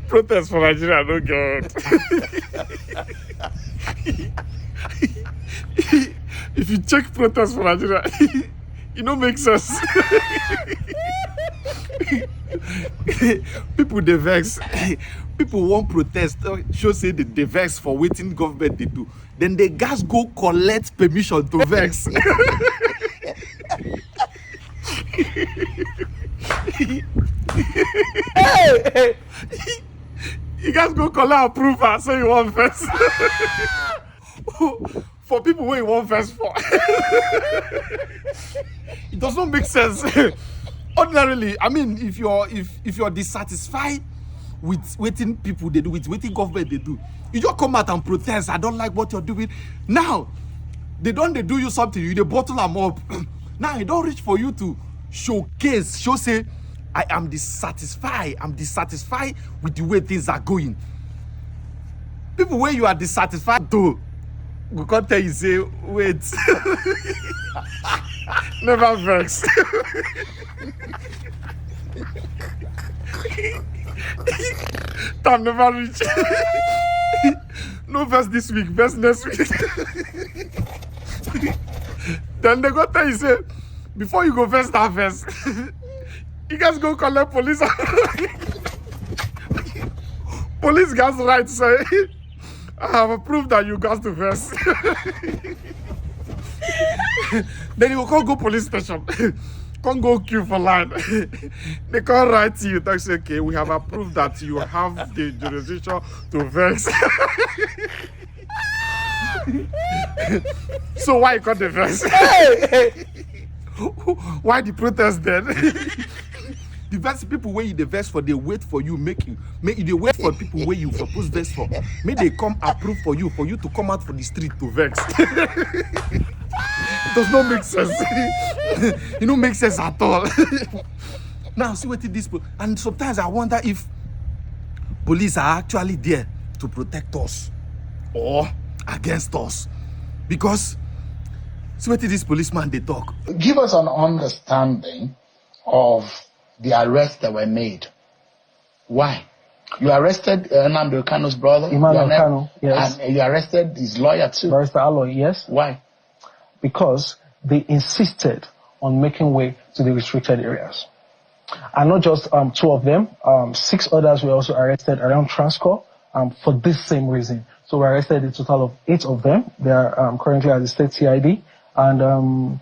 Protest for Nigeria, no God. If you check protest for Nigeria, it don't make sense. People they vex. People want protest. Show say they vex for waiting government they do. Then the guys go collect permission to vex. Hey. You guys go collect approval, so you want vex. For people where you want vex for. It does not make sense. Ordinarily, I mean, if you're dissatisfied with waiting people they do, with waiting government they do, you just come out and protest. I don't like what you're doing. Now, they do you something, you they bottle them up. Now it don't reach for you to show say, I am dissatisfied. I'm dissatisfied with the way things are going. People where you are dissatisfied to, we can't tell you say, wait. Never vex. Time never reach. No verse this week, verse next week. Then they go tell you say, before you go verse that verse, you guys go collect police. Police guys right say, I have approved that you guys to verse. Then you can't go police station. Can't go queue for line. They can't write to you. They say, okay, we have approved that you have the jurisdiction to vex. So why you can't vex? Why the protest then? The vex people where you the vex for, they wait for you, make you they wait for people where you supposed vex for. May they come approve for you to come out for the street to vex. It does not make sense. It don't make sense at all. Now see what it is, and sometimes I wonder if police are actually there to protect us or against us, because see what this policeman they talk. Give us an understanding of the arrests that were made. Why? You arrested Nnamdi Kanu's brother, Nnamdi Kanu, yes. And you arrested his lawyer too. Barrister Aloy, yes. Why? Because they insisted on making way to the restricted areas. And not just 2 of them, 6 others were also arrested around Transcorp for this same reason. So we arrested a total of 8 of them. They are currently at the state CID. And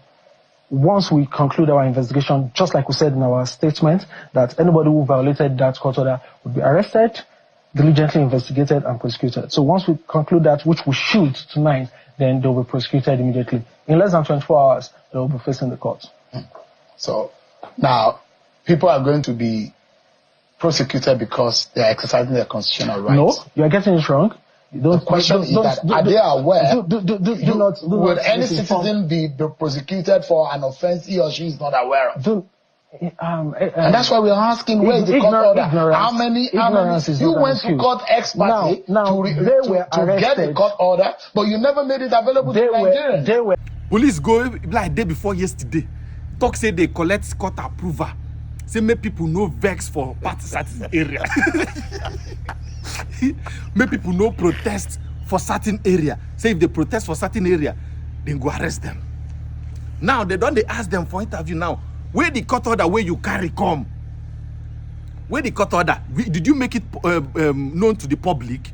once we conclude our investigation, just like we said in our statement, that anybody who violated that court order would be arrested, diligently investigated, and prosecuted. So once we conclude that, which we should tonight, then they'll be prosecuted immediately. In less than 24 hours, they'll be facing the court. So now, people are going to be prosecuted because they are exercising their constitutional rights. No, you are getting it wrong. The question is that, are they aware? Will any citizen be prosecuted for an offense he or she is not aware of? And that's why we're asking, where is the court order? How many you went to court expertly to get the court order, but you never made it available to Nigerians. Police go like day before yesterday. Talk say they collect court approval. Say make people no vex for part certain area. Make people no protest for certain area. Say if they protest for certain area, then go arrest them. Now they ask them for interview now. Where the court order where you carry come? Where the court order? Did you make it known to the public?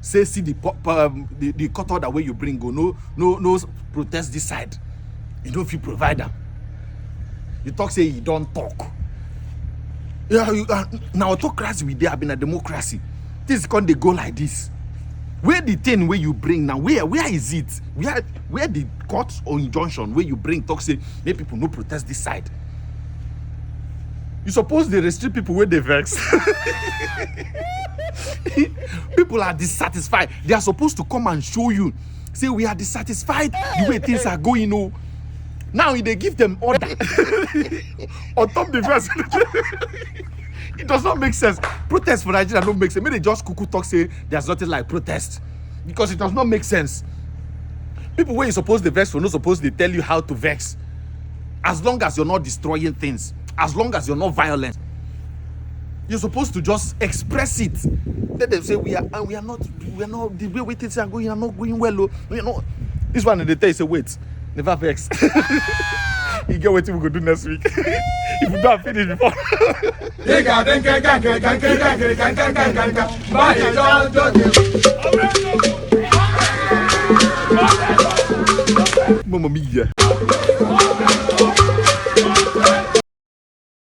Say see the court order where you bring go. No protest this side. You don't feel provide them. You talk say you don't talk. Yeah, now autocracy we there have been a democracy. This can't they go like this? Where the thing where you bring now? Where is it? Where the court or injunction where you bring talk say make people no protest this side? You suppose they restrict people where they vex. People are dissatisfied. They are supposed to come and show you. Say we are dissatisfied the way things are going. Oh, now they give them order on top the verse. It does not make sense. Protest for Nigeria don't make sense. Maybe they just cuckoo talk say there's nothing like protest, because it does not make sense. People where you supposed to vex for not supposed to tell you how to vex. As long as you're not destroying things, as long as you're not violent, You're supposed to just express it. Let them say we are not the way things are going, are not going well. You know, this one in the day say wait, never vex. You get what we go do next week. If we don't finish before. Mamma mia.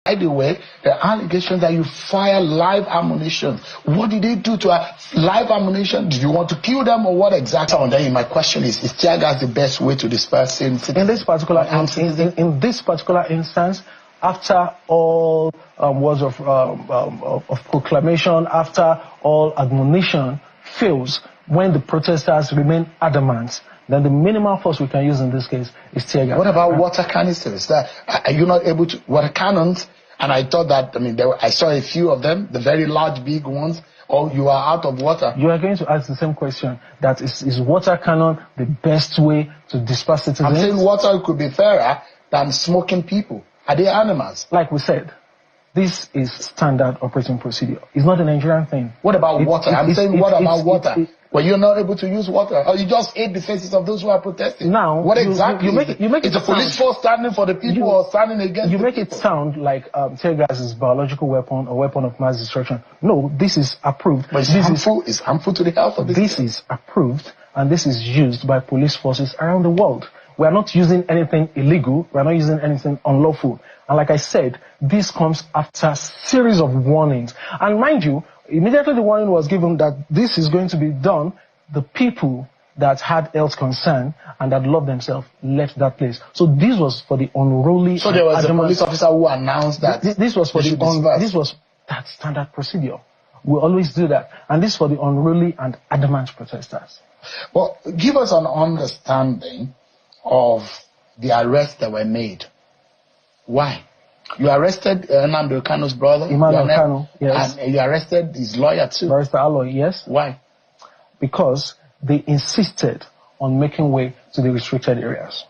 By the way, the allegation that you fire live ammunition. What did they do to live ammunition? Did you want to kill them or what exactly? And then my question is tear gas the best way to disperse citizens? In this particular instance, after all words of proclamation, after all admonition fails, when the protesters remain adamant, then the minimal force we can use in this case is tear gas. What about water canisters? Are you not able to water cannons? And I thought that, I saw a few of them, the very large, big ones. Or you are out of water. You are going to ask the same question. That is water cannon the best way to disperse citizens? I'm saying water could be fairer than smoking people. Are they animals? Like we said, this is standard operating procedure. It's not a Nigerian thing. What about water? I'm saying what about water? Well, you're not able to use water, or you just ate the faces of those who are protesting. Now, what exactly? You make it's a police force standing for the people or standing against you the make people. It sound like tear gas is biological weapon or weapon of mass destruction. No, this is approved. But it's harmful to the health of the This is approved, and this is used by police forces around the world. We are not using anything illegal. We are not using anything unlawful. And like I said, this comes after a series of warnings. And mind you, immediately the warning was given that this is going to be done, the people that had health concern and that loved themselves left that place. So this was for the unruly. So there was a police officer who announced that this was for this was that standard procedure. We always do that, and this for the unruly and adamant protesters. Well, give us an understanding of the arrests that were made. Why? You arrested Nnamdi Kanu's brother, Emmanuel Kanu, yes, and you arrested his lawyer too. Barrister Aloy, yes. Why? Because they insisted on making way to the restricted areas.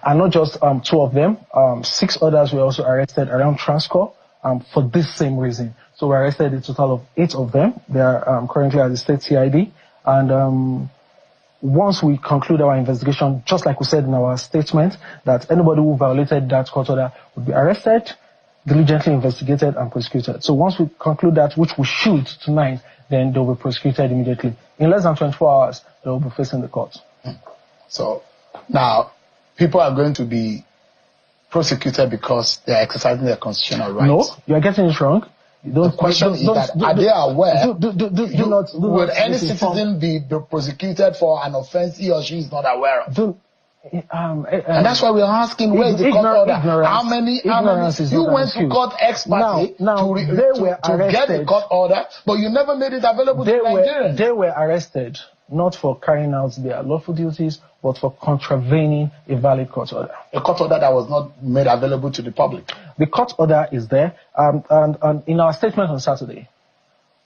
And not just two of them, 6 others were also arrested around Transcorp for this same reason. So we arrested a total of 8 of them. They are currently at the state CID. And once we conclude our investigation, just like we said in our statement, that anybody who violated that court order would be arrested, diligently investigated and prosecuted. So once we conclude that, which we should tonight, then they'll be prosecuted immediately. In less than 24 hours, they'll be facing the court. So now, people are going to be prosecuted because they're exercising their constitutional rights. No, you're getting it wrong. The question is that, are they aware, would any citizen be prosecuted for an offense he or she is not aware of? And that's why we're asking, where is the court order? How many you went to court expertly to get the court order, but you never made it available to Nigerians. They were arrested not for carrying out their lawful duties, but for contravening a valid court order. A court order that was not made available to the public. The court order is there, and in our statement on Saturday,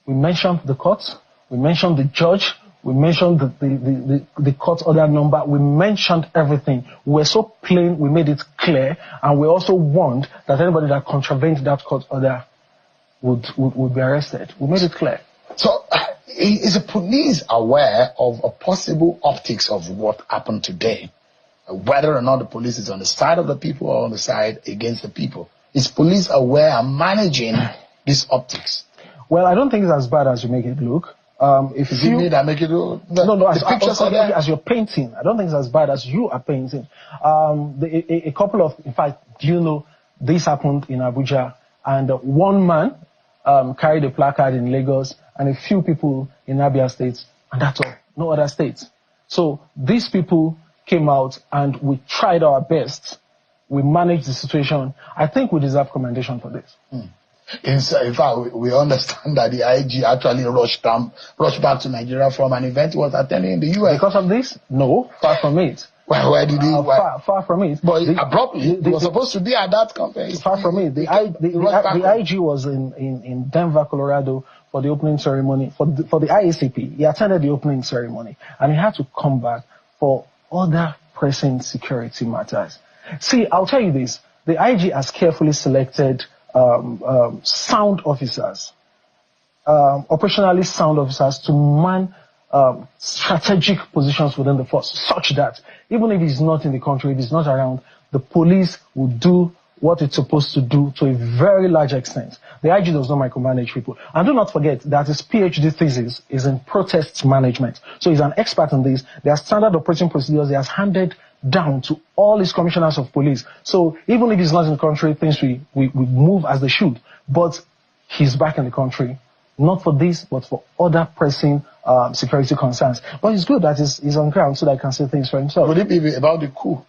we mentioned the court, we mentioned the judge, we mentioned the court order number, we mentioned everything. We were so plain, we made it clear, and we also warned that anybody that contravened that court order would be arrested. We made it clear. So, is the police aware of a possible optics of what happened today? Whether or not the police is on the side of the people or on the side against the people? Is police aware and managing these optics? Well, I don't think it's as bad as you make it look. If you that make it look, as you're painting, I don't think it's as bad as you are painting. A couple of, in fact, this happened in Abuja, and one man carried a placard in Lagos, and a few people in Abia State, and that's all, no other states. So these people came out, and we tried our best. We managed the situation. I think we deserve commendation for this. In fact, we understand that the IG actually rushed back to Nigeria from an event he was attending in the US. Because of this? No, far from it. Well, where did he? Far from it. But abruptly, he was supposed to be at that conference. Far from it. The IG was in Denver, Colorado for the opening ceremony, for the IACP. He attended the opening ceremony, and he had to come back for other pressing security matters. See, I'll tell you this. The IG has carefully selected sound officers, operationally sound officers to man strategic positions within the force, such that even if he's not in the country, if he's not around, the police will do what it's supposed to do to a very large extent. The IG does not micromanage people. And do not forget that his PhD thesis is in protest management. So he's an expert in this. There are standard operating procedures he has handed down to all his commissioners of police. So even if he's not in the country, things we move as they should. But he's back in the country, not for this, but for other pressing security concerns. But it's good that he's on ground so that he can say things for himself. Would it be about the coup?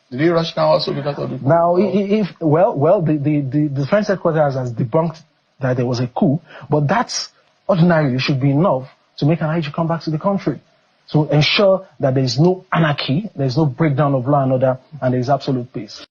Did he rush now also because of the coup? Now, the defense headquarters has debunked that there was a coup, but that's ordinarily should be enough to make an IG come back to the country, to ensure that there is no anarchy, there is no breakdown of law and order, and there is absolute peace.